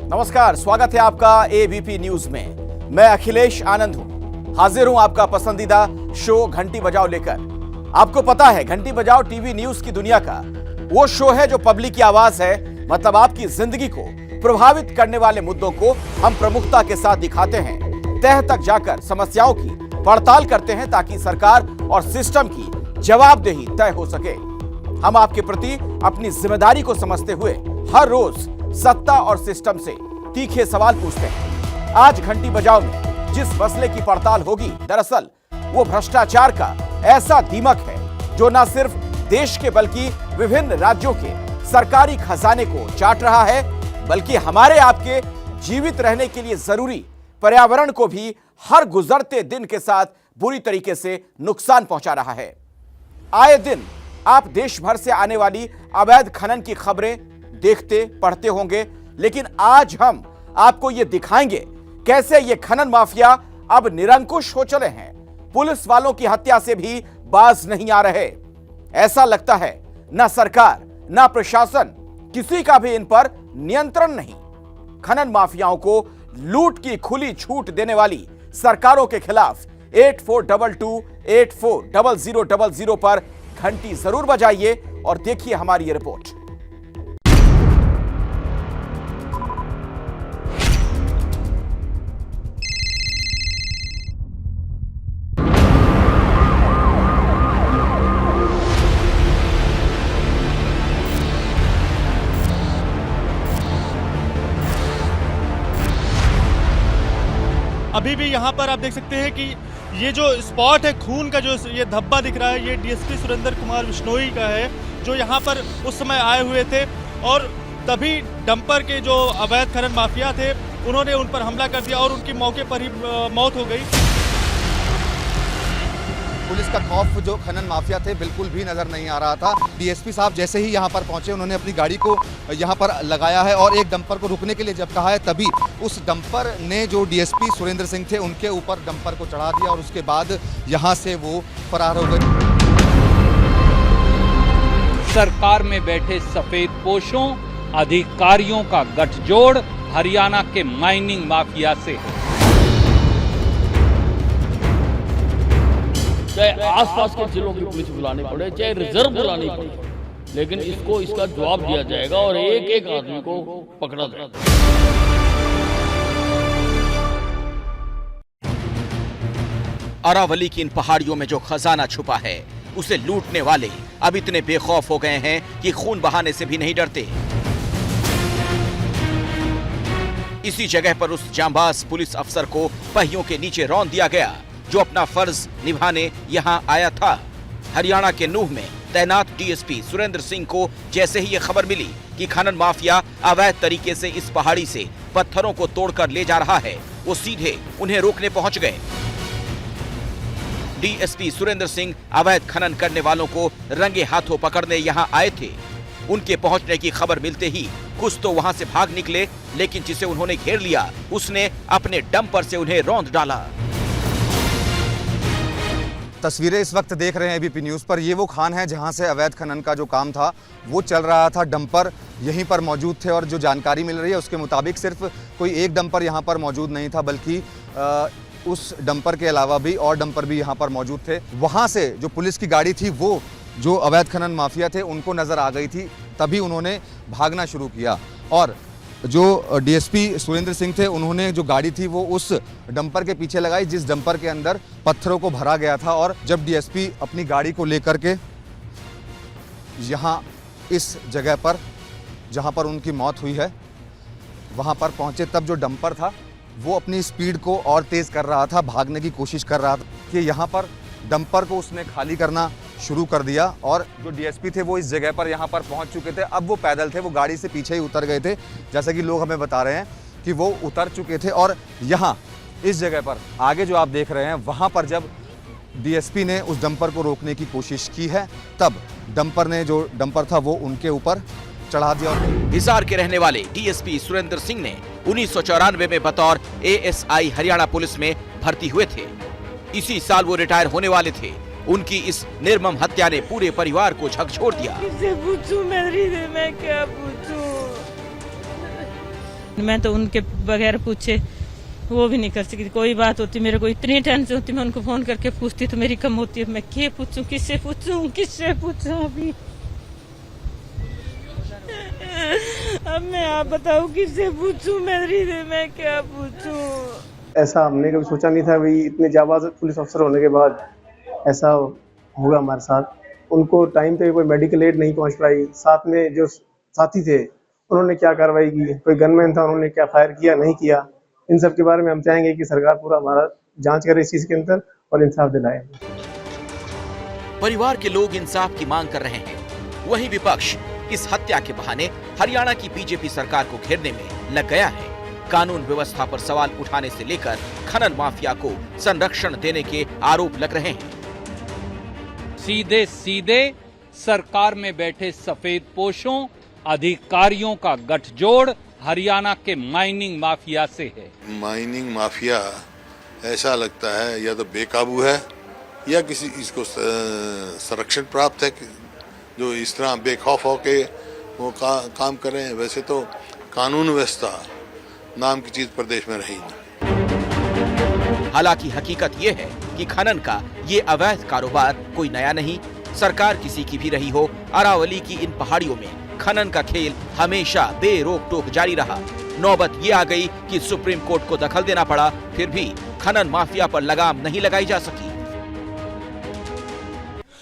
नमस्कार, स्वागत है आपका एबीपी न्यूज में। मैं अखिलेश आनंद हूं, हाजिर हूं आपका पसंदीदा शो घंटी बजाओ लेकर। आपको पता है, घंटी बजाओ टीवी न्यूज की दुनिया का वो शो है जो पब्लिक की आवाज है। मतलब आपकी जिंदगी को प्रभावित करने वाले मुद्दों को हम प्रमुखता के साथ दिखाते हैं, तह तक जाकर समस्याओं की पड़ताल करते हैं ताकि सरकार और सिस्टम की जवाबदेही तय हो सके। हम आपके प्रति अपनी जिम्मेदारी को समझते हुए हर रोज सत्ता और सिस्टम से तीखे सवाल पूछते हैं। आज घंटी बजाओ में जिस मसले की पड़ताल होगी, दरअसल वो भ्रष्टाचार का ऐसा दीमक है जो न सिर्फ देश के बल्कि विभिन्न राज्यों के सरकारी खजाने को चाट रहा है, बल्कि हमारे आपके जीवित रहने के लिए जरूरी पर्यावरण को भी हर गुजरते दिन के साथ बुरी तरीके से नुकसान पहुंचा रहा है। आए दिन आप देश भर से आने वाली अवैध खनन की खबरें देखते पढ़ते होंगे, लेकिन आज हम आपको यह दिखाएंगे कैसे ये खनन माफिया अब निरंकुश हो चले हैं, पुलिस वालों की हत्या से भी बाज नहीं आ रहे। ऐसा लगता है ना सरकार ना प्रशासन, किसी का भी इन पर नियंत्रण नहीं। खनन माफियाओं को लूट की खुली छूट देने वाली सरकारों के खिलाफ 8422840000 पर घंटी जरूर बजाइए और देखिए हमारी ये रिपोर्ट। अभी भी यहाँ पर आप देख सकते हैं कि ये जो स्पॉट है, खून का जो ये धब्बा दिख रहा है, ये डीएसपी सुरेंद्र कुमार बिश्नोई का है, जो यहाँ पर उस समय आए हुए थे और तभी डंपर के जो अवैध खनन माफिया थे उन्होंने उन पर हमला कर दिया और उनकी मौके पर ही मौत हो गई। पुलिस का खौफ जो खनन माफिया थे बिल्कुल भी नजर नहीं आ रहा था। डीएसपी साहब जैसे ही यहाँ पर पहुंचे, उन्होंने अपनी गाड़ी को यहाँ पर लगाया है और एक डंपर को रुकने के लिए जब कहा है, तभी उस डंपर ने जो डीएसपी सुरेंद्र सिंह थे उनके ऊपर डंपर को चढ़ा दिया और उसके बाद यहाँ से वो फरार हो गए। सरकार में बैठे सफेद पोशों अधिकारियों का गठजोड़ हरियाणा के माइनिंग माफिया से है। चाहे आसपास के जिलों की पुलिस बुलानी पड़े, चाहे रिजर्व बुलानी पड़े, लेकिन इसका जवाब दिया जाएगा और एक एक आदमी को पकड़ा जाएगा। अरावली की इन पहाड़ियों में जो खजाना छुपा है, उसे लूटने वाले अब इतने बेखौफ हो गए हैं कि खून बहाने से भी नहीं डरते। इसी जगह पर उस जांबाज पुलिस अफसर को पहियों के नीचे रौंद दिया गया जो अपना फर्ज निभाने यहां आया था। हरियाणा के नूह में तैनात डीएसपी सुरेंद्र सिंह को जैसे ही यह खबर मिली कि खनन माफिया अवैध तरीके से इस पहाड़ी से पत्थरों को तोड़कर ले जा रहा है, वो सीधे उन्हें रोकने पहुंच गए। डीएसपी सुरेंद्र सिंह अवैध खनन करने वालों को रंगे हाथों पकड़ने यहां आए थे। उनके पहुंचने की खबर मिलते ही कुछ तो वहां से भाग निकले, लेकिन जिसे उन्होंने घेर लिया उसने अपने डंपर से उन्हें रौंद डाला। तस्वीरें इस वक्त देख रहे हैं एबीपी न्यूज़ पर। ये वो खान है जहां से अवैध खनन का जो काम था वो चल रहा था। डंपर यहीं पर मौजूद थे और जो जानकारी मिल रही है उसके मुताबिक सिर्फ कोई एक डंपर यहां पर मौजूद नहीं था, बल्कि उस डंपर के अलावा भी और डंपर भी यहां पर मौजूद थे। वहां से जो पुलिस की गाड़ी थी वो जो अवैध खनन माफिया थे उनको नज़र आ गई थी, तभी उन्होंने भागना शुरू किया और जो डीएसपी सुरेंद्र सिंह थे उन्होंने जो गाड़ी थी वो उस डंपर के पीछे लगाई जिस डंपर के अंदर पत्थरों को भरा गया था। और जब डीएसपी अपनी गाड़ी को लेकर के यहाँ इस जगह पर जहाँ पर उनकी मौत हुई है वहाँ पर पहुँचे, तब जो डंपर था वो अपनी स्पीड को और तेज़ कर रहा था, भागने की कोशिश कर रहा था कि यहाँ पर डंपर को उसने खाली करना शुरू कर दिया। और जो डीएसपी थे वो इस जगह पर यहाँ पर पहुँच चुके थे। अब वो पैदल थे, वो गाड़ी से पीछे ही उतर गए थे, जैसा कि लोग हमें बता रहे हैं कि वो उतर चुके थे। और यहाँ इस जगह पर आगे जो आप देख रहे हैं वहाँ पर जब डीएसपी ने उस डंपर को रोकने की कोशिश की है, तब डंपर ने जो डंपर था वो उनके ऊपर चढ़ा दिया। हिसार के रहने वाले डीएसपी सुरेंद्र सिंह ने 1994 में बतौर एएसआई हरियाणा पुलिस में भर्ती हुए थे। इसी साल वो रिटायर होने वाले थे। उनकी इस निर्मम हत्या ने पूरे परिवार को झकझोर दिया। किससे पूछूं मैं क्या पूछूं? मैं तो उनके बगैर पूछे वो भी नहीं कर सकती। कोई बात होती मेरे को इतनी टेंशन होती, मैं उनको फोन करके पूछती तो मेरी कम होती है। मैं क्या पूछूं, किससे पूछूं अभी। अब मैं आप बताऊं किससे पूछूं, मैं क्या पूछूं। ऐसा हमने कभी सोचा नहीं था भाई, इतने जाबाज पुलिस अफसर होने के बाद ऐसा होगा हमारे साथ। उनको टाइम पे कोई मेडिकल एड नहीं पहुंच पाई। साथ में जो साथी थे उन्होंने क्या कार्रवाई की, कोई गनमैन था उन्होंने क्या फायर किया नहीं किया, इन सब के बारे में हम चाहेंगे कि सरकार पूरा हमारा जांच करे इस चीज के अंदर और इंसाफ दिलाए। परिवार के लोग इंसाफ की मांग कर रहे हैं, वहीं विपक्ष इस हत्या के बहाने हरियाणा की बीजेपी सरकार को घेरने में लग गया है। कानून व्यवस्था पर सवाल उठाने से लेकर खनन माफिया को संरक्षण देने के आरोप लग रहे हैं। सीधे सीधे सरकार में बैठे सफेद पोशों अधिकारियों का गठजोड़ हरियाणा के माइनिंग माफिया से है। माइनिंग माफिया ऐसा लगता है या तो बेकाबू है या किसी इसको संरक्षण प्राप्त है जो इस तरह बेखौफ होके वो काम कर रहे हैं। वैसे तो कानून व्यवस्था नाम की चीज प्रदेश में रही नहीं। हालांकि हकीकत ये है कि खनन का ये अवैध कारोबार कोई नया नहीं। सरकार किसी की भी रही हो, अरावली की इन पहाड़ियों में खनन का खेल हमेशा बेरोक टोक जारी रहा। नौबत ये आ गई कि सुप्रीम कोर्ट को दखल देना पड़ा, फिर भी खनन माफिया पर लगाम नहीं लगाई जा सकी।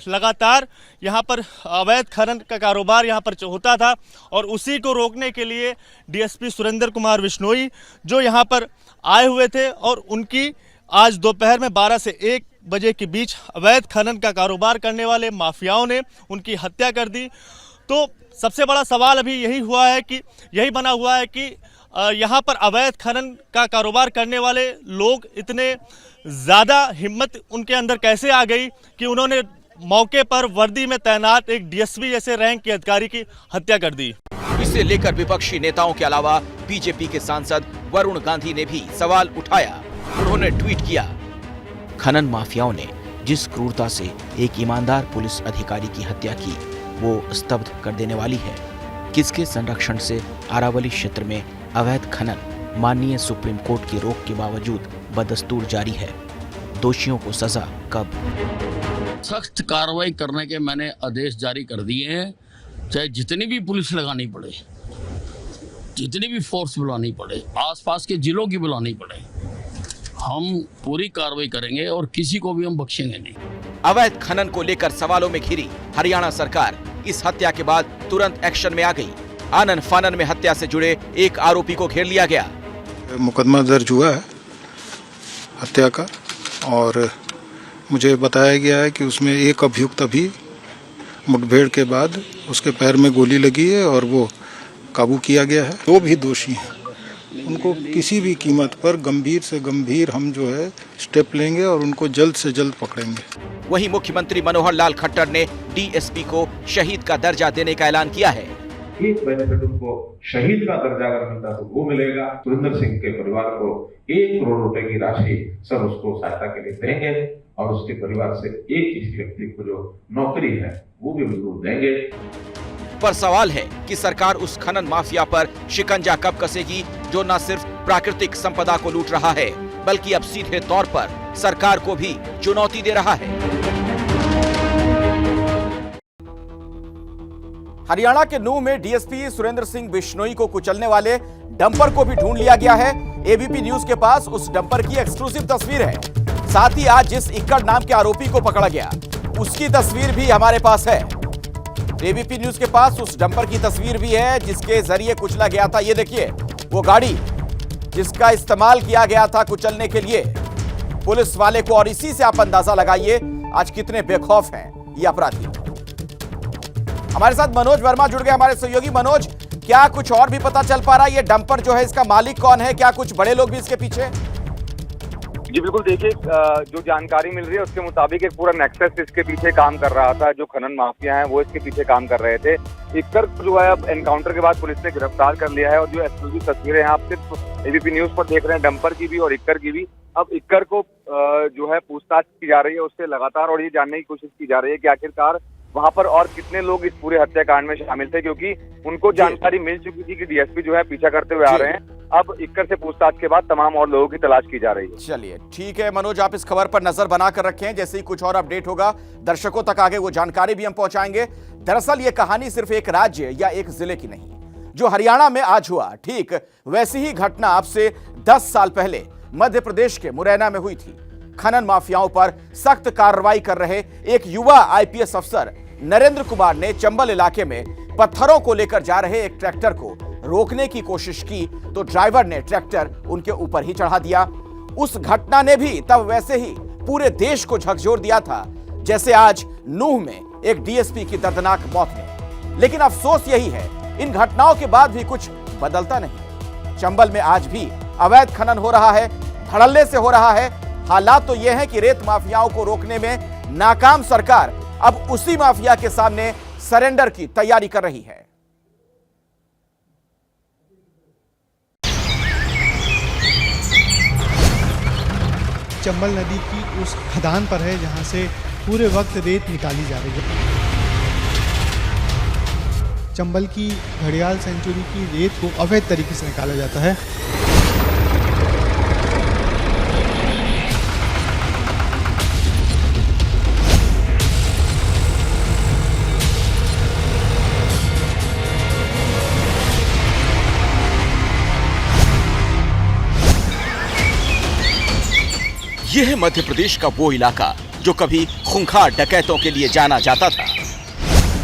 लगातार यहाँ पर अवैध खनन का कारोबार यहाँ पर होता था और उसी को रोकने के लिए डीएसपी सुरेंद्र कुमार बिश्नोई जो यहाँ पर आए हुए थे और उनकी आज दोपहर में 12 से 1 बजे के बीच अवैध खनन का कारोबार करने वाले माफियाओं ने उनकी हत्या कर दी। तो सबसे बड़ा सवाल अभी यही बना हुआ है कि यहाँ पर अवैध खनन का कारोबार करने वाले लोग इतने ज़्यादा हिम्मत उनके अंदर कैसे आ गई कि उन्होंने मौके पर वर्दी में तैनात एक डीएसपी जैसे रैंक के अधिकारी की हत्या कर दी। इसे लेकर विपक्षी नेताओं के अलावा बीजेपी के सांसद वरुण गांधी ने भी सवाल उठाया। उन्होंने ट्वीट किया, खनन माफियाओं ने जिस क्रूरता से एक ईमानदार पुलिस अधिकारी की हत्या की वो स्तब्ध कर देने वाली है। किसके संरक्षण से अरावली क्षेत्र में अवैध खनन माननीय सुप्रीम कोर्ट की रोक के बावजूद बदस्तूर जारी है। दोषियों को सजा कब? सख्त कार्रवाई करने के मैंने आदेश जारी कर दिए हैं। चाहे जितनी भी पुलिस लगानी पड़े, जितनी भी फोर्स बुलानी पड़े, आसपास के जिलों की बुलानी पड़े, हम पूरी कार्रवाई करेंगे और किसी को भी हम बख्शेंगे नहीं। अवैध खनन को लेकर सवालों में घिरी हरियाणा सरकार इस हत्या के बाद तुरंत एक्शन में आ गई। आनन फानन में हत्या से जुड़े एक आरोपी को घेर लिया गया। मुकदमा दर्ज हुआ है हत्या का और मुझे बताया गया है कि उसमें एक अभियुक्त अभी मुठभेड़ के बाद उसके पैर में गोली लगी है और वो काबू किया गया है। दो भी दोषी हैं, उनको किसी भी कीमत पर गंभीर से गंभीर हम जो है स्टेप लेंगे और उनको जल्द से जल्द पकड़ेंगे। वहीं मुख्यमंत्री मनोहर लाल खट्टर ने डीएसपी को शहीद का दर्जा देने का ऐलान किया है। एक बेनिफिट उनको शहीद का दर्जा अगर मिलता तो वो मिलेगा। सुरेंद्र सिंह के परिवार को 1 करोड़ रुपए की राशि सर उसको सहायता के लिए देंगे और उसके परिवार से एक किसी व्यक्ति को जो नौकरी है वो भी जरूर देंगे। पर सवाल है कि सरकार उस खनन माफिया पर शिकंजा कब कसेगी जो न सिर्फ प्राकृतिक संपदा को लूट रहा है बल्कि अब सीधे तौर पर सरकार को भी चुनौती दे रहा है। हरियाणा के नूंह में डीएसपी सुरेंद्र सिंह बिश्नोई को कुचलने वाले डंपर को भी ढूंढ लिया गया है। एबीपी न्यूज के पास उस डंपर की एक्सक्लूसिव तस्वीर है। साथ ही आज जिस इक्कड़ नाम के आरोपी को पकड़ा गया उसकी तस्वीर भी हमारे पास है। एबीपी न्यूज के पास उस डंपर की तस्वीर भी है जिसके जरिए कुचला गया था। ये देखिए वो गाड़ी जिसका इस्तेमाल किया गया था कुचलने के लिए पुलिस वाले को, और इसी से आप अंदाजा लगाइए आज कितने बेखौफ हैं ये अपराधी। हमारे साथ मनोज वर्मा जुड़ गए, हमारे सहयोगी। मनोज, क्या कुछ और भी पता चल पा रहा है? ये डंपर जो है इसका मालिक कौन है? क्या कुछ बड़े लोग भी इसके पीछे? जी बिल्कुल, देखिए जो जानकारी मिल रही है उसके मुताबिक एक पूरा नेक्सस इसके पीछे काम कर रहा था। जो खनन माफिया हैं वो इसके पीछे काम कर रहे थे। इक्कर जो है अब एनकाउंटर के बाद पुलिस ने गिरफ्तार कर लिया है और जो एक्सक्लूसिव तस्वीरें हैं आप सिर्फ एबीपी न्यूज पर देख रहे हैं, डंपर की भी और इक्कर की भी। अब इक्कर को जो है पूछताछ की जा रही है उससे लगातार और ये जानने की कोशिश की जा रही है कि आखिरकार वहां पर और कितने लोग इस पूरे हत्याकांड में शामिल थे, क्योंकि उनको जानकारी मिल चुकी थी कि डीएसपी जो है पीछा करते हुए आ रहे हैं। अब इक्कर से पूछताछ के बाद तमाम और लोगों की तलाश की जा रही है। चलिए ठीक है मनोज, आप इस खबर पर नजर बनाकर रखें, जैसे ही कुछ और अपडेट होगा दर्शकों तक आगे वो जानकारी भी हम पहुंचाएंगे। दरअसल ये कहानी सिर्फ एक राज्य या एक जिले की नहीं, जो हरियाणा में आज हुआ ठीक वैसी ही घटना अब से 10 साल पहले मध्य प्रदेश के मुरैना में हुई थी। खनन माफियाओं पर सख्त कार्रवाई कर रहे एक युवा आईपीएस अफसर नरेंद्र कुमार ने चंबल इलाके में पत्थरों को लेकर जा रहे एक ट्रैक्टर को रोकने की कोशिश की तो ड्राइवर ने ट्रैक्टर उनके ऊपर ही चढ़ा दिया। उस घटना ने भी तब वैसे ही पूरे देश को झकझोर दिया था जैसे आज नूह में एक डीएसपी की दर्दनाक मौत में। लेकिन अफसोस यही है, इन घटनाओं के बाद भी कुछ बदलता नहीं। चंबल में आज भी अवैध खनन हो रहा है, धड़ल्ले से हो रहा है। हालात तो यह है कि रेत माफियाओं को रोकने में नाकाम सरकार अब उसी माफिया के सामने सरेंडर की तैयारी कर रही है। चंबल नदी की उस खदान पर है जहां से पूरे वक्त रेत निकाली जा रही है। चंबल की घड़ियाल सेंचुरी की रेत को अवैध तरीके से निकाला जाता है। यह है मध्य प्रदेश का वो इलाका जो कभी खूंखार डकैतों के लिए जाना जाता था,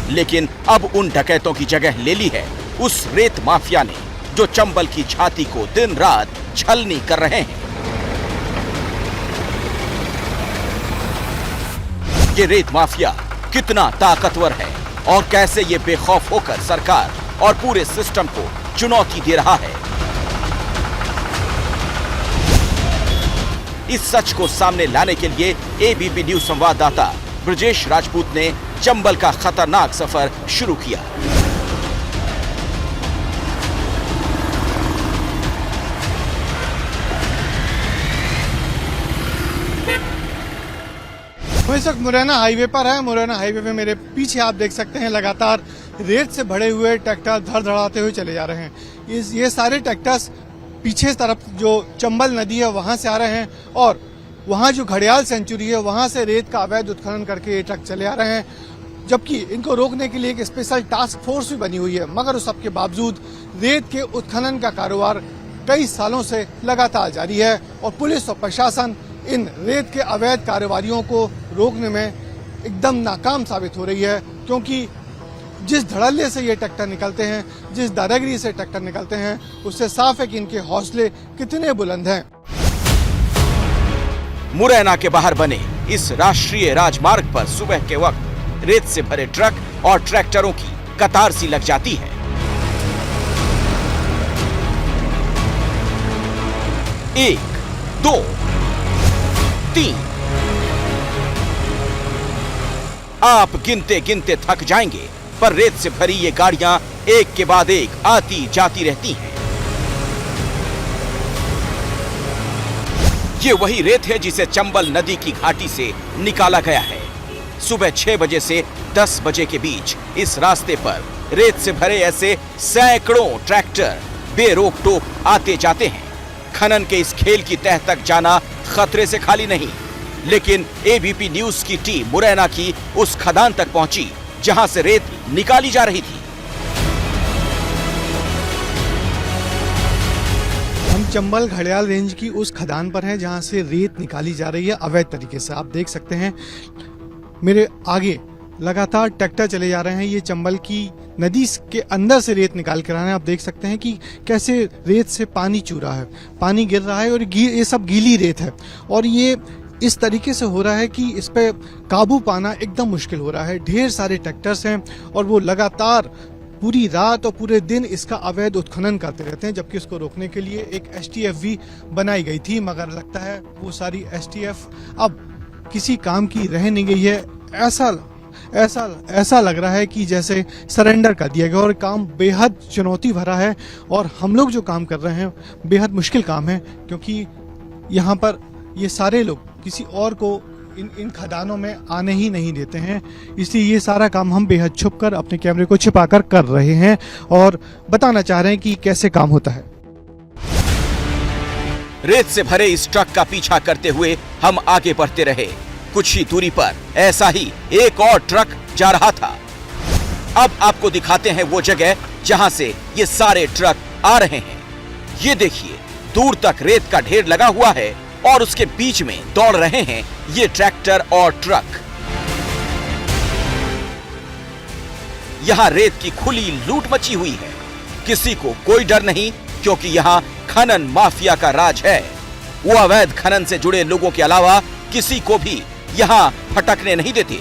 लेकिन अब उन डकैतों की जगह ले ली है उस रेत माफिया ने, जो चंबल की छाती को दिन रात छलनी कर रहे हैं। ये रेत माफिया कितना ताकतवर है और कैसे ये बेखौफ होकर सरकार और पूरे सिस्टम को चुनौती दे रहा है। इस सच को सामने लाने के लिए एबीपी न्यूज संवाददाता ब्रजेश राजपूत ने चंबल का खतरनाक सफर शुरू किया। हम इस वक्त मुरैना हाईवे पर है। मुरैना हाईवे पे मेरे पीछे आप देख सकते हैं लगातार रेत से भरे हुए ट्रैक्टर धड़धड़ाते हुए चले जा रहे हैं। ये सारे ट्रैक्टर्स पीछे तरफ जो चंबल नदी है वहां से आ रहे हैं और वहां जो घड़ियाल सेंचुरी है वहां से रेत का अवैध उत्खनन करके ये ट्रक चले आ रहे हैं, जबकि इनको रोकने के लिए एक स्पेशल टास्क फोर्स भी बनी हुई है। मगर उस सबके बावजूद रेत के उत्खनन का कारोबार कई सालों से लगातार जारी है और पुलिस और प्रशासन इन रेत के अवैध कारोबारियों को रोकने में एकदम नाकाम साबित हो रही है, क्योंकि जिस धड़ल्ले से ये ट्रैक्टर निकलते हैं, जिस दादागिरी से ट्रैक्टर निकलते हैं, उससे साफ है कि इनके हौसले कितने बुलंद हैं। मुरैना के बाहर बने इस राष्ट्रीय राजमार्ग पर सुबह के वक्त रेत से भरे ट्रक और ट्रैक्टरों की कतार सी लग जाती है। एक, दो, तीन, आप गिनते गिनते थक जाएंगे, पर रेत से भरी ये गाड़ियां एक के बाद एक आती जाती रहती हैं। ये वही रेत है जिसे चंबल नदी की घाटी से निकाला गया है। सुबह 6 बजे से 10 बजे के बीच इस रास्ते पर रेत से भरे ऐसे सैकड़ों ट्रैक्टर बेरोक टोक आते जाते हैं। खनन के इस खेल की तह तक जाना खतरे से खाली नहीं, लेकिन एबीपी न्यूज की टीम मुरैना की उस खदान तक पहुंची जहां से रेत निकाली जा रही थी। हम चंबल घड़ियाल रेंज की उस खदान पर हैं जहां से रेत निकाली जा रही है अवैध तरीके से। आप देख सकते हैं मेरे आगे लगातार ट्रैक्टर चले जा रहे हैं। ये चंबल की नदी के अंदर से रेत निकाल कर आ रहे हैं। आप देख सकते हैं कि कैसे रेत से पानी चू रहा है, पानी गिर रहा है और ये सब गीली रेत है और ये इस तरीके से हो रहा है कि इस पे काबू पाना एकदम मुश्किल हो रहा है। ढेर सारे ट्रैक्टर्स हैं और वो लगातार पूरी रात और पूरे दिन इसका अवैध उत्खनन करते रहते हैं, जबकि इसको रोकने के लिए एक एसटीएफ भी बनाई गई थी, मगर लगता है वो सारी एसटीएफ अब किसी काम की रह नहीं गई है। ऐसा लग रहा है कि जैसे सरेंडर कर दिया गया और काम बेहद चुनौती भरा है और हम लोग जो काम कर रहे हैं बेहद मुश्किल काम है, क्योंकि यहाँ पर ये सारे लोग किसी और को इन खदानों में आने ही नहीं देते हैं। इसलिए ये सारा काम हम बेहद छुपकर अपने कैमरे को छिपाकर कर रहे हैं और बताना चाह रहे हैं कि कैसे काम होता है। रेत से भरे इस ट्रक का पीछा करते हुए हम आगे बढ़ते रहे। कुछ ही दूरी पर ऐसा ही एक और ट्रक जा रहा था। अब आपको दिखाते हैं वो जगह जहां से ये सारे ट्रक आ रहे हैं। ये देखिए, दूर तक रेत का ढेर लगा हुआ है और उसके बीच में दौड़ रहे हैं ये ट्रैक्टर और ट्रक। यहां रेत की खुली लूट मची हुई है। किसी को कोई डर नहीं, क्योंकि यहां खनन माफिया का राज है। वो अवैध खनन से जुड़े लोगों के अलावा किसी को भी यहां फटकने नहीं देते।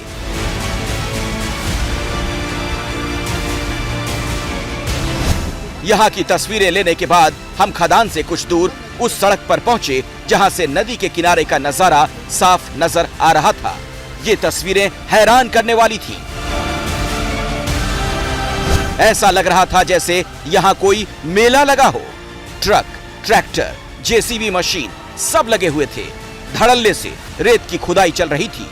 यहां की तस्वीरें लेने के बाद हम खदान से कुछ दूर उस सड़क पर पहुंचे जहां से नदी के किनारे का नजारा साफ नजर आ रहा था। ये तस्वीरें हैरान करने वाली थी। ऐसा लग रहा था जैसे यहां कोई मेला लगा हो। ट्रक, ट्रैक्टर, जेसीबी मशीन सब लगे हुए थे। धड़ल्ले से रेत की खुदाई चल रही थी।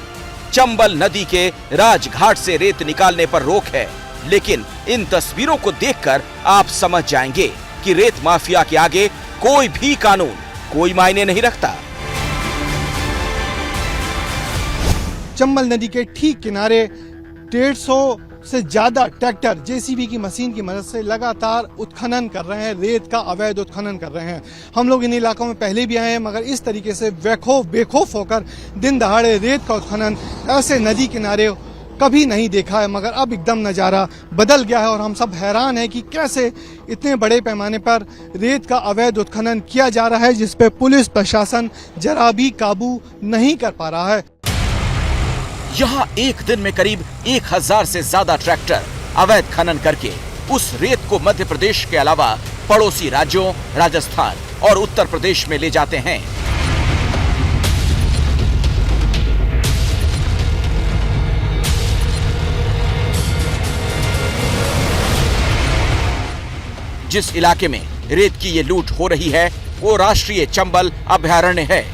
चंबल नदी के राजघाट से रेत निकालने पर रोक है, लेकिन इन तस्वीरों को देखकर आप समझ जाएंगे कि रेत माफिया के आगे कोई भी कानून कोई मायने नहीं रखता। चंबल नदी के ठीक किनारे 150 से ज्यादा ट्रैक्टर जेसीबी की मशीन की मदद से लगातार उत्खनन कर रहे हैं, रेत का अवैध उत्खनन कर रहे हैं। हम लोग इन इलाकों में पहले भी आए हैं, मगर इस तरीके से बेखौफ होकर दिन दहाड़े रेत का उत्खनन ऐसे नदी किनारे कभी नहीं देखा है। मगर अब एकदम नज़ारा बदल गया है और हम सब हैरान हैं कि कैसे इतने बड़े पैमाने पर रेत का अवैध उत्खनन किया जा रहा है, जिस पे पुलिस प्रशासन जरा भी काबू नहीं कर पा रहा है। यहाँ एक दिन में करीब 1000 से ज्यादा ट्रैक्टर अवैध खनन करके उस रेत को मध्य प्रदेश के अलावा पड़ोसी राज्यों राजस्थान और उत्तर प्रदेश में ले जाते हैं। जिस इलाके में रेत की ये लूट हो रही है वो राष्ट्रीय चंबल अभयारण्य है।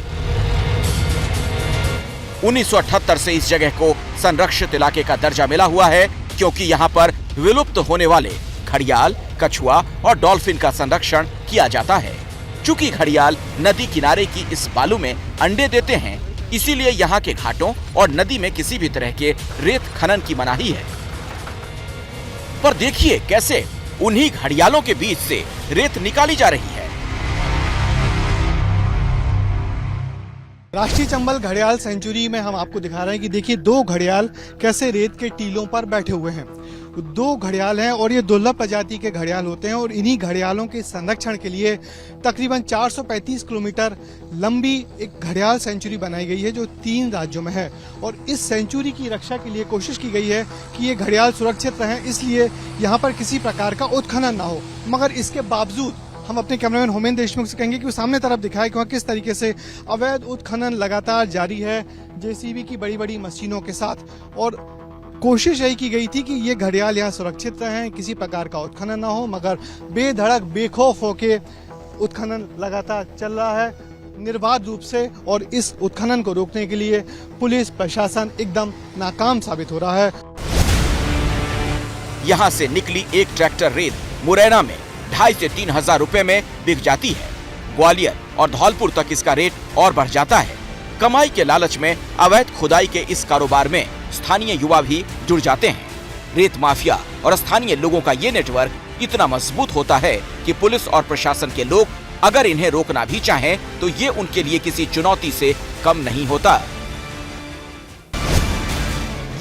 1978 से इस जगह को संरक्षित इलाके का दर्जा मिला हुआ है, क्योंकि यहाँ पर विलुप्त होने वाले घड़ियाल, कछुआ और डॉल्फिन का संरक्षण किया जाता है। चूंकि घड़ियाल नदी किनारे की इस बालू में अंडे देते हैं, इसीलिए यहाँ के घाटों और नदी में किसी भी तरह के रेत खनन की मनाही है। पर देखिए कैसे उन्हीं घड़ियालों के बीच से रेत निकाली जा रही है। राष्ट्रीय चंबल घड़ियाल सेंचुरी में हम आपको दिखा रहे हैं कि देखिए 2 घड़ियाल कैसे रेत के टीलों पर बैठे हुए हैं। 2 घड़ियाल हैं और ये दुर्लभ प्रजाति के घड़ियाल होते हैं और इन्हीं घड़ियालों के संरक्षण के लिए तकरीबन 435 किलोमीटर लंबी एक घड़ियाल सेंचुरी बनाई गई है, जो 3 राज्यों में है। और इस सेंचुरी की रक्षा के लिए कोशिश की गई है कि ये घड़ियाल सुरक्षित रहें, इसलिए यहाँ पर किसी प्रकार का उत्खनन ना हो। मगर इसके बावजूद हम अपने कैमरामैन होमेंद्र देशमुख से कहेंगे कि वो सामने तरफ दिखाए कि वहाँ किस तरीके से अवैध उत्खनन लगातार जारी है जेसीबी की बड़ी बड़ी मशीनों के साथ। और कोशिश यही की गई थी कि ये घड़ियाल यहाँ सुरक्षित रहें, किसी प्रकार का उत्खनन ना हो, मगर बेधड़क बेखौफ होके उत्खनन लगातार चल रहा है निर्बाध रूप से। और इस उत्खनन को रोकने के लिए पुलिस प्रशासन एकदम नाकाम साबित हो रहा है। यहाँ से निकली एक ट्रैक्टर रेत मुरैना में 2,500 से 3,000 रुपए में बिक जाती है। ग्वालियर और धौलपुर तक इसका रेट और बढ़ जाता है। कमाई के लालच में अवैध खुदाई के इस कारोबार में स्थानीय युवा भी जुड़ जाते हैं। रेत माफिया और स्थानीय लोगों का ये नेटवर्क इतना मजबूत होता है कि पुलिस और प्रशासन के लोग अगर इन्हें रोकना भी चाहें तो ये उनके लिए किसी चुनौती से कम नहीं होता।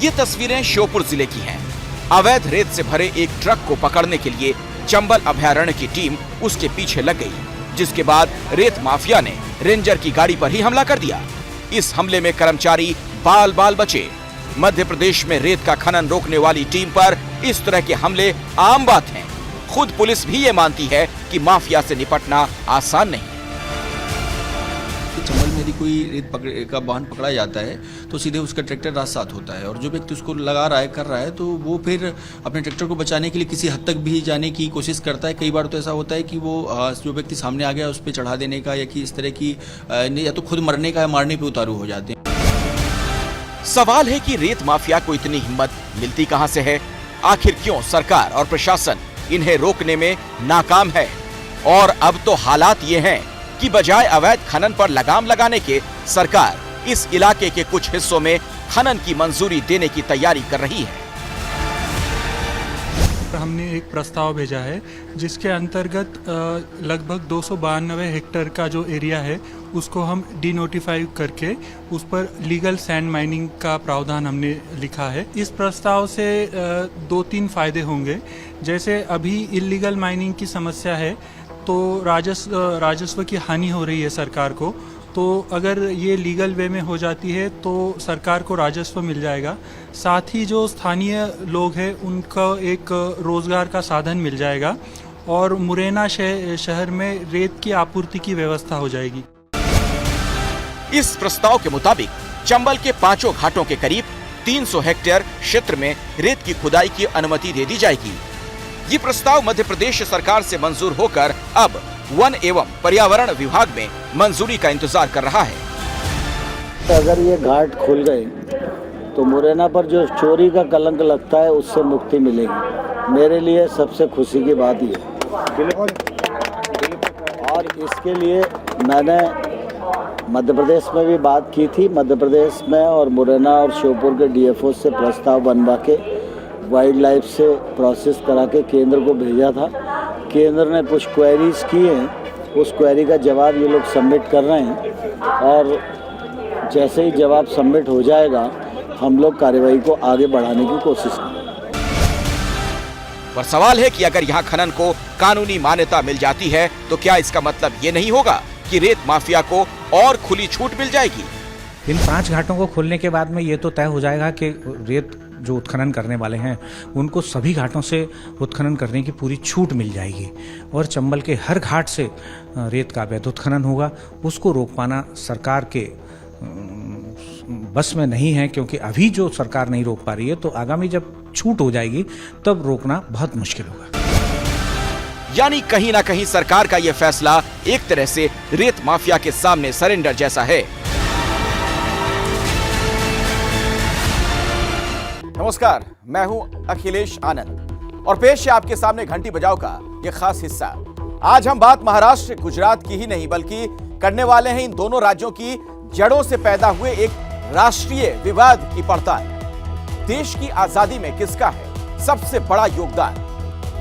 ये तस्वीरें श्योपुर जिले की हैं। अवैध रेत से भरे एक ट्रक को पकड़ने के लिए चंबल अभयारण्य की टीम उसके पीछे लग गई, जिसके बाद रेत माफिया ने रेंजर की गाड़ी पर ही हमला कर दिया। इस हमले में कर्मचारी बाल बाल बचे। मध्य प्रदेश में रेत का खनन रोकने वाली टीम पर इस तरह के हमले आम बात हैं। खुद पुलिस भी ये मानती है कि माफिया से निपटना आसान नहीं। चंबल में यदि कोई रेत का वाहन पकड़ा जाता है तो सीधे उसका ट्रैक्टर रात साथ होता है और जो व्यक्ति उसको लगा रहा है कर रहा है तो वो फिर अपने ट्रैक्टर को बचाने के लिए किसी हद तक भी जाने की कोशिश करता है। कई बार तो ऐसा होता है कि वो जो व्यक्ति सामने आ गया उस पर चढ़ा देने का या कि इस तरह की या तो खुद मरने का या मारने पे उतारू हो जाते हैं। सवाल है कि रेत माफिया को इतनी हिम्मत मिलती कहां से है? आखिर क्यों सरकार और प्रशासन इन्हें रोकने में नाकाम है? और अब तो हालात ये हैं कि बजाय अवैध खनन पर लगाम लगाने के, सरकार इस इलाके के कुछ हिस्सों में खनन की मंजूरी देने की तैयारी कर रही है। हमने एक प्रस्ताव भेजा है जिसके अंतर्गत लगभग 292 हेक्टेयर का जो एरिया है उसको हम डिनोटिफाई करके उस पर लीगल सैंड माइनिंग का प्रावधान हमने लिखा है। इस प्रस्ताव से 2-3 फायदे होंगे। जैसे अभी इलीगल माइनिंग की समस्या है तो राजस्व की हानि हो रही है सरकार को, तो अगर ये लीगल वे में हो जाती है तो सरकार को राजस्व मिल जाएगा। साथ ही जो स्थानीय लोग हैं उनका एक रोजगार का साधन मिल जाएगा और मुरैना शहर में रेत की आपूर्ति की व्यवस्था हो जाएगी। इस प्रस्ताव के मुताबिक चंबल के 5 घाटों के करीब 300 हेक्टेयर क्षेत्र में रेत की खुदाई की अनुमति दे दी जाएगी। ये प्रस्ताव मध्य प्रदेश सरकार से मंजूर होकर अब वन एवं पर्यावरण विभाग में मंजूरी का इंतजार कर रहा है। अगर ये घाट खुल गए तो मुरैना पर जो चोरी का कलंक लगता है उससे मुक्ति मिलेगी। मेरे लिए सबसे खुशी की बात ये है और इसके लिए मैंने मध्य प्रदेश में भी बात की थी। मध्य प्रदेश में और मुरैना और श्योपुर के डीएफओ से प्रस्ताव बनवा के वाइल्ड लाइफ से प्रोसेस करा के केंद्र को भेजा था। केंद्र ने कुछ क्वेरीज की हैं, उस क्वेरी का जवाब ये लोग सबमिट कर रहे हैं और जैसे ही जवाब सबमिट हो जाएगा हम लोग कार्यवाही को आगे बढ़ाने की कोशिश करेंगे। पर सवाल है कि अगर यहाँ खनन को कानूनी मान्यता मिल जाती है तो क्या इसका मतलब ये नहीं होगा कि रेत माफिया को और खुली छूट मिल जाएगी? इन 5 घाटों को खोलने के बाद में ये तो तय हो जाएगा कि रेत जो उत्खनन करने वाले हैं उनको सभी घाटों से उत्खनन करने की पूरी छूट मिल जाएगी और चंबल के हर घाट से रेत का अवैध उत्खनन होगा। उसको रोक पाना सरकार के बस में नहीं है, क्योंकि अभी जो सरकार नहीं रोक पा रही है तो आगामी जब छूट हो जाएगी तब रोकना बहुत मुश्किल होगा। यानी कहीं ना कहीं सरकार का यह फैसला एक तरह से रेत माफिया के सामने सरेंडर जैसा है। नमस्कार, मैं हूं अखिलेश आनंद और पेश है आपके सामने घंटी बजाओ का ये खास हिस्सा। आज हम बात महाराष्ट्र गुजरात की ही नहीं बल्कि करने वाले हैं इन दोनों राज्यों की जड़ों से पैदा हुए एक राष्ट्रीय विवाद की पड़ताल। देश की आजादी में किसका है सबसे बड़ा योगदान,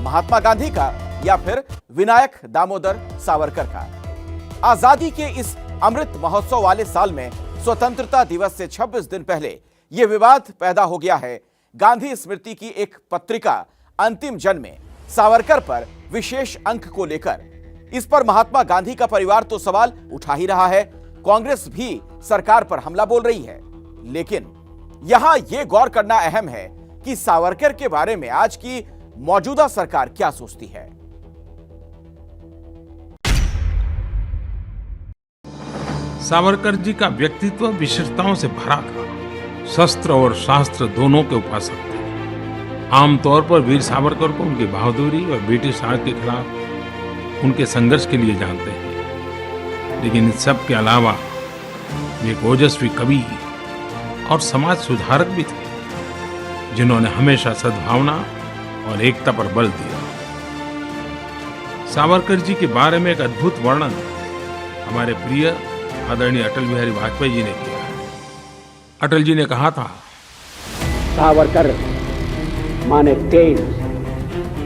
महात्मा गांधी का या फिर विनायक दामोदर सावरकर का? आजादी के इस अमृत महोत्सव वाले साल में स्वतंत्रता दिवस से 26 दिन पहले यह विवाद पैदा हो गया है। गांधी स्मृति की एक पत्रिका अंतिम जन में सावरकर पर विशेष अंक को लेकर इस पर महात्मा गांधी का परिवार तो सवाल उठा ही रहा है, कांग्रेस भी सरकार पर हमला बोल रही है। लेकिन यहां यह गौर करना अहम है कि सावरकर के बारे में आज की मौजूदा सरकार क्या सोचती है। सावरकर जी का व्यक्तित्व विशेषताओं से भरा था। शस्त्र और शास्त्र दोनों के उपासक थे। आमतौर पर वीर सावरकर को उनकी बहादुरी और ब्रिटिश राज के खिलाफ उनके संघर्ष के लिए जानते हैं, लेकिन इन सब के अलावा वे एक ओजस्वी कवि और समाज सुधारक भी थे, जिन्होंने हमेशा सद्भावना और एकता पर बल दिया। सावरकर जी के बारे में एक अद्भुत वर्णन हमारे प्रिय आदरणीय अटल बिहारी वाजपेयी जी ने किया है। अटल जी ने कहा था, सावरकर माने तेज,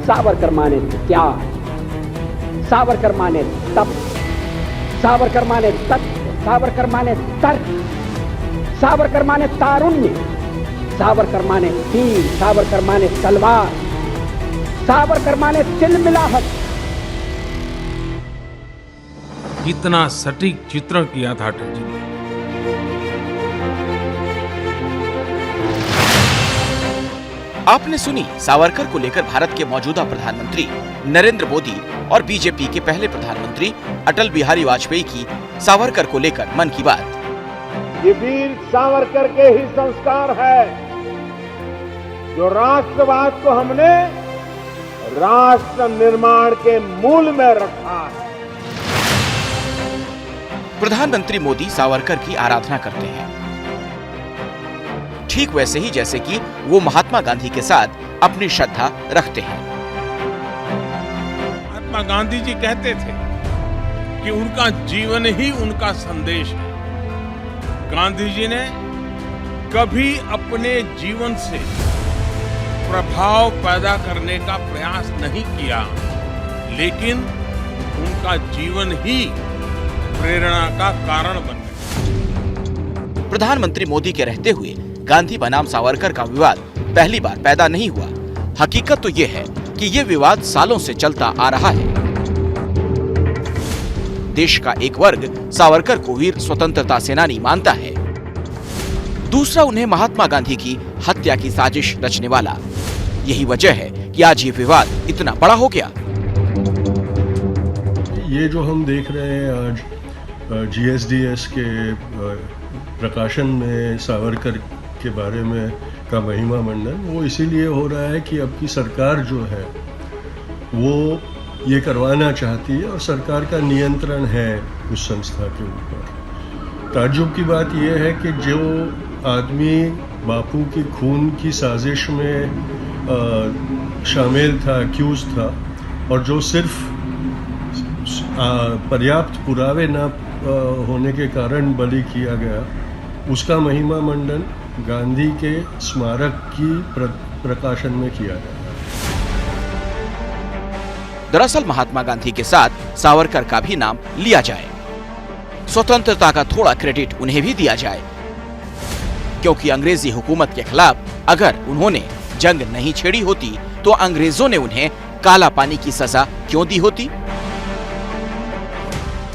सावरकर माने त्याग, सावरकर माने तप, सावरकर माने तत्व, सावरकर माने तर्क, सावरकर माने तारुण्य, सावरकर माने तीर, सावरकर माने तलवार, सावरकर माने तिलमिलाहट। इतना सटीक चित्रण किया था अटल जी ने। आपने सुनी सावरकर को लेकर भारत के मौजूदा प्रधानमंत्री नरेंद्र मोदी और बीजेपी के पहले प्रधानमंत्री अटल बिहारी वाजपेयी की सावरकर को लेकर मन की बात। ये वीर सावरकर के ही संस्कार है जो राष्ट्रवाद को हमने राष्ट्र निर्माण के मूल में रखा है। प्रधानमंत्री मोदी सावरकर की आराधना करते हैं। ठीक वैसे ही जैसे कि वो महात्मा गांधी के साथ अपनी श्रद्धा रखते हैं। महात्मा गांधी जी कहते थे कि उनका जीवन ही उनका संदेश है। गांधी जी ने कभी अपने जीवन से प्रभाव पैदा करने का प्रयास नहीं किया, लेकिन उनका जीवन ही प्रेरणा का कारण बन गया। प्रधानमंत्री मोदी के रहते हुए गांधी बनाम सावरकर का विवाद पहली बार पैदा नहीं हुआ। हकीकत तो ये है कि ये विवाद सालों से चलता आ रहा है। देश का एक वर्ग सावरकर को वीर स्वतंत्रता सेनानी मानता है, दूसरा उन्हें महात्मा गांधी की हत्या की साजिश रचने वाला। यही वजह है कि आज ये विवाद इतना बड़ा हो गया। ये जो हम देख रहे हैं आज GSDS के प्रकाशन में सावरकर के बारे में का महिमा मंडन, वो इसीलिए हो रहा है कि अब की सरकार जो है वो ये करवाना चाहती है और सरकार का नियंत्रण है उस संस्था के ऊपर। ताज्जुब की बात यह है कि जो आदमी बापू की खून की साजिश में शामिल था, अक्यूज था, और जो सिर्फ पर्याप्त पुरावे न होने के कारण बलि किया गया, उसका महिमा मंडन गांधी के स्मारक की प्रकाशन में किया गया। दरअसल महात्मा गांधी के साथ सावरकर का भी नाम लिया जाए, स्वतंत्रता का थोड़ा क्रेडिट उन्हें भी दिया जाए, क्योंकि अंग्रेजी हुकूमत के खिलाफ अगर उन्होंने जंग नहीं छेड़ी होती तो अंग्रेजों ने उन्हें काला पानी की सजा क्यों दी होती।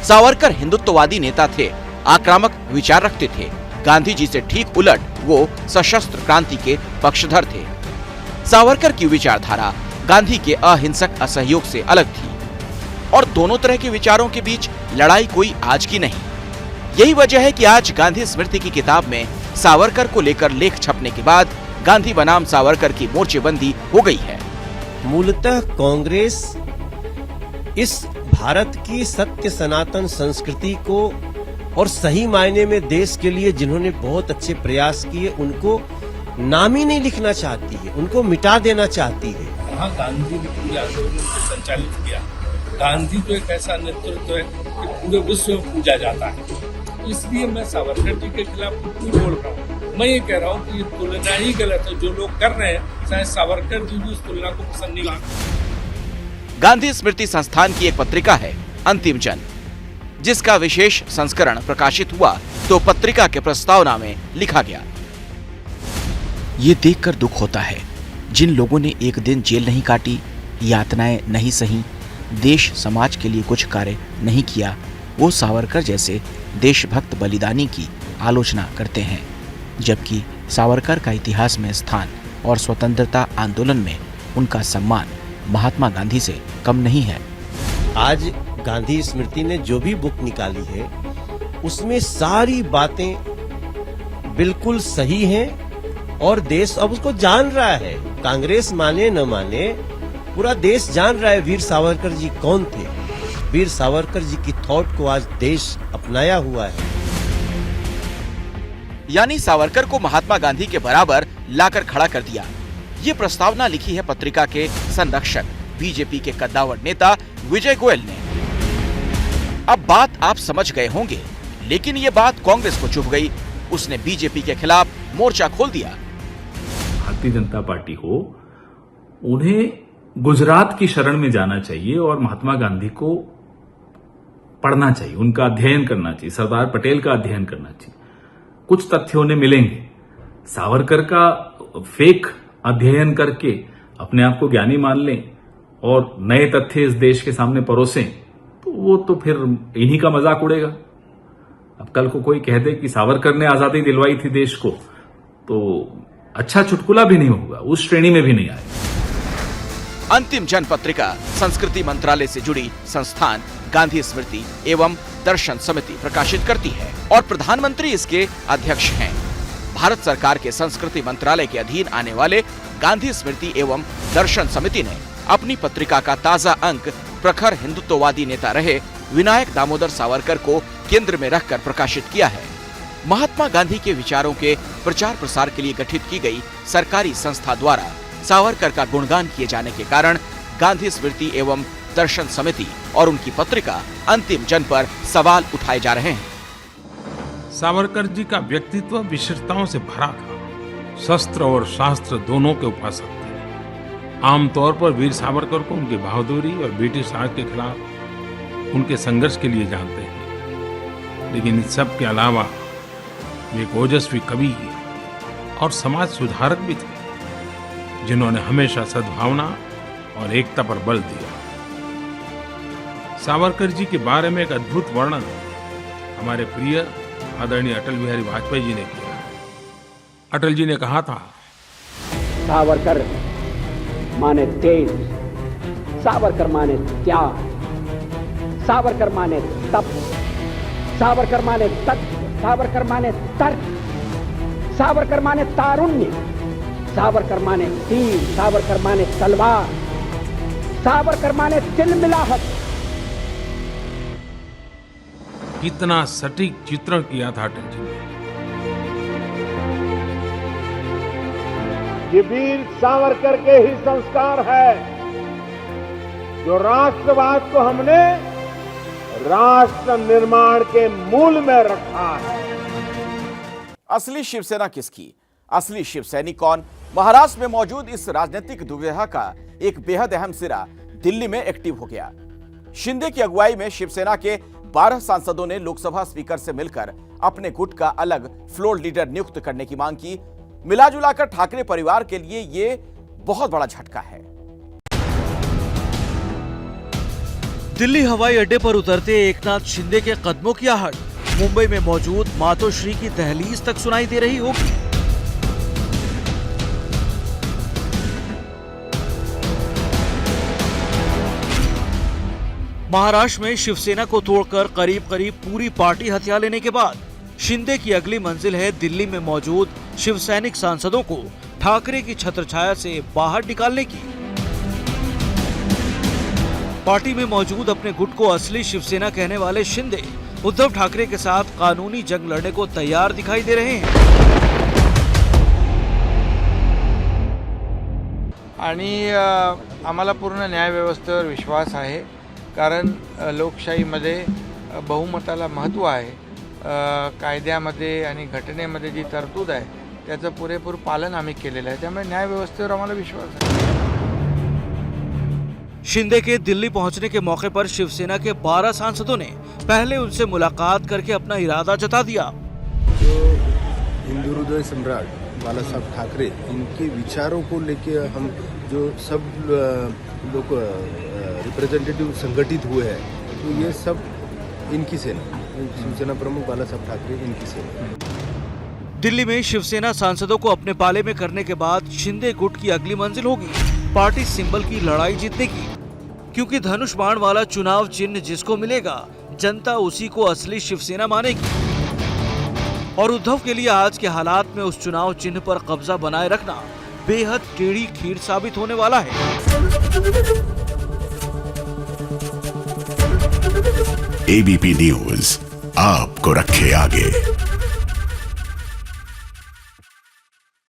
सावरकर हिंदुत्ववादी नेता थे, आक्रामक विचार रखते थे। गांधी जी से ठीक उलट वो सशस्त्र क्रांति के पक्षधर थे। सावरकर की विचारधारा गांधी के अहिंसक असहयोग से अलग थी और दोनों तरह के विचारों के बीच लड़ाई कोई आज की नहीं। यही वजह है कि आज गांधी स्मृति की किताब में सावरकर को लेकर लेख छपने के बाद गांधी बनाम सावरकर की मोर्चेबंदी हो गई है। मूलतः कांग्रेस इस भारत की सत्य सनातन संस्कृति को और सही मायने में देश के लिए जिन्होंने बहुत अच्छे प्रयास किए उनको नाम ही नहीं लिखना चाहती है, उनको मिटा देना चाहती है। वहाँ गांधी ने पूरे आंदोलन को संचालित किया। गांधी तो एक ऐसा नेतृत्व है कि पूरे विश्व में पूजा जाता है, इसलिए मैं सावरकर जी के खिलाफ कुछ नहीं बोल रहा हूँ। मैं ये कह रहा हूँ कि ये तुलना ही गलत है जो लोग कर रहे हैं, चाहे सावरकर जी भी उस तुलना को पसंद नहीं करते। गांधी स्मृति संस्थान की एक पत्रिका है अंतिम जन, जिसका विशेष संस्करण प्रकाशित हुआ तो पत्रिका के प्रस्तावना में लिखा गया, ये देखकर दुख होता है जिन लोगों ने एक दिन जेल नहीं काटी, यातनाएं नहीं सही, देश समाज के लिए कुछ कार्य नहीं किया, वो सावरकर जैसे देशभक्त बलिदानी की आलोचना करते हैं, जबकि सावरकर का इतिहास में स्थान और स्वतंत्रता आंदोलन में उनका सम्मान महात्मा गांधी से कम नहीं है। आज गांधी स्मृति ने जो भी बुक निकाली है उसमें सारी बातें बिल्कुल सही हैं और देश अब उसको जान रहा है। कांग्रेस माने न माने, पूरा देश जान रहा है वीर सावरकर जी कौन थे। वीर सावरकर जी की थॉट को आज देश अपनाया हुआ है। यानी सावरकर को महात्मा गांधी के बराबर लाकर खड़ा कर दिया। ये प्रस्तावना लिखी है पत्रिका के संरक्षक बीजेपी के कद्दावर नेता विजय गोयल ने। अब बात आप समझ गए होंगे, लेकिन ये बात कांग्रेस को चुभ गई। उसने बीजेपी के खिलाफ मोर्चा खोल दिया। भारतीय जनता पार्टी हो, उन्हें गुजरात की शरण में जाना चाहिए और महात्मा गांधी को पढ़ना चाहिए, उनका अध्ययन करना चाहिए, सरदार पटेल का अध्ययन करना चाहिए। कुछ तथ्य उन्हें मिलेंगे। सावरकर का फेक अध्ययन करके अपने आप को ज्ञानी मान लें और नए तथ्य इस देश के सामने परोसें, तो वो तो फिर इन्हीं का मजाक उड़ेगा। अब कल को कोई कह दे कि सावरकर ने आजादी दिलवाई थी देश को, तो अच्छा चुटकुला भी नहीं होगा, उस श्रेणी में भी नहीं आएगा। अंतिम जन पत्रिका संस्कृति मंत्रालय से जुड़ी संस्थान गांधी स्मृति एवं दर्शन समिति प्रकाशित करती है और प्रधानमंत्री इसके अध्यक्ष हैं। भारत सरकार के संस्कृति मंत्रालय के अधीन आने वाले गांधी स्मृति एवं दर्शन समिति ने अपनी पत्रिका का ताजा अंक प्रखर हिंदुत्ववादी नेता रहे विनायक दामोदर सावरकर को केंद्र में रखकर प्रकाशित किया है। महात्मा गांधी के विचारों के प्रचार प्रसार के लिए गठित की गई सरकारी संस्था द्वारा सावरकर का गुणगान किए जाने के कारण गांधी स्मृति एवं दर्शन समिति और उनकी पत्रिका अंतिम जन पर सवाल उठाए जा रहे हैं। सावरकर जी का व्यक्तित्व विशेषताओं से भरा था। शस्त्र और शास्त्र दोनों के उपासक थे। आमतौर पर वीर सावरकर को उनकी बहादुरी और ब्रिटिश राज के खिलाफ उनके संघर्ष के लिए जानते हैं, लेकिन इन सब के अलावा वे एक ओजस्वी कवि और समाज सुधारक भी थे, जिन्होंने हमेशा सद्भावना और एकता पर बल दिया। सावरकर जी के बारे में एक अद्भुत वर्णन हमारे प्रिय आदरणीय अटल बिहारी वाजपेयी जी ने किया। अटल जी ने कहा था, सावरकर माने तेज, सावरकर माने त्याग, सावरकर माने तप, सावरकर माने तत्व, सावरकर माने तर्क, सावरकर माने तारुण्य, सावरकर माने तीर, सावरकर माने तलवार, सावरकर माने तिलमिलाहट। कितना सटीक चित्रण किया था अटल जी ने। ये वीर सावरकर के ही संस्कार है जो राष्ट्रवाद को हमने राष्ट्र निर्माण के मूल में रखा है। असली शिवसेना किसकी, असली शिवसैनिक कौन? महाराष्ट्र में मौजूद इस राजनीतिक दुविधा का एक बेहद अहम सिरा दिल्ली में एक्टिव हो गया। शिंदे की अगुवाई में शिवसेना के 12 सांसदों ने लोकसभा स्पीकर से मिलकर अपने गुट का अलग फ्लोर लीडर नियुक्त करने की मांग की। मिलाजुलाकर ठाकरे परिवार के लिए ये बहुत बड़ा झटका है। दिल्ली हवाई अड्डे पर उतरते एकनाथ शिंदे के कदमों की आहट मुंबई में मौजूद मातोश्री की दहलीज तक सुनाई दे रही होगी। महाराष्ट्र में शिवसेना को तोड़कर करीब करीब पूरी पार्टी हथिया लेने के बाद शिंदे की अगली मंजिल है दिल्ली में मौजूद शिवसैनिक सांसदों को ठाकरे की छत्रछाया से बाहर निकालने की। पार्टी में मौजूद अपने गुट को असली शिवसेना कहने वाले शिंदे उद्धव ठाकरे के साथ कानूनी जंग लड़ने को तैयार दिखाई दे रहे हैं। आणि आम्हाला पूर्ण न्याय व्यवस्थेवर विश्वास आहे, कारण लोकशाहीमध्ये बहुमताला महत्त्व आहे। कायद्यामध्ये आणि घटनेमध्ये जी तरतूद आहे त्याचं पुरेपूर पालन आम्ही केलेलं आहे, त्यामुळे न्याय व्यवस्थेवर आम्हाला विश्वास आहे। शिंदे के दिल्ली पहुंचने के मौके पर शिवसेना के 12 सांसदों ने पहले उनसे मुलाकात करके अपना इरादा जता दिया। जो हिंदू हृदय सम्राट बाला साहब ठाकरे, इनके विचारों को लेके हम जो सब लोग रिप्रेजेंटेटिव संगठित हुए हैं, तो ये सब इनकी सेना, शिवसेना प्रमुख बाला साहब ठाकरे, इनकी सेना। दिल्ली में शिवसेना सांसदों को अपने पाले में करने के बाद शिंदे गुट की अगली मंजिल होगी पार्टी सिंबल की लड़ाई जीतने की, क्योंकि धनुष बाण वाला चुनाव चिन्ह जिसको मिलेगा जनता उसी को असली शिवसेना मानेगी। और उद्धव के लिए आज के हालात में उस चुनाव चिन्ह पर कब्जा बनाए रखना बेहद टेढ़ी खीर साबित होने वाला है। एबीपी न्यूज आपको रखे आगे।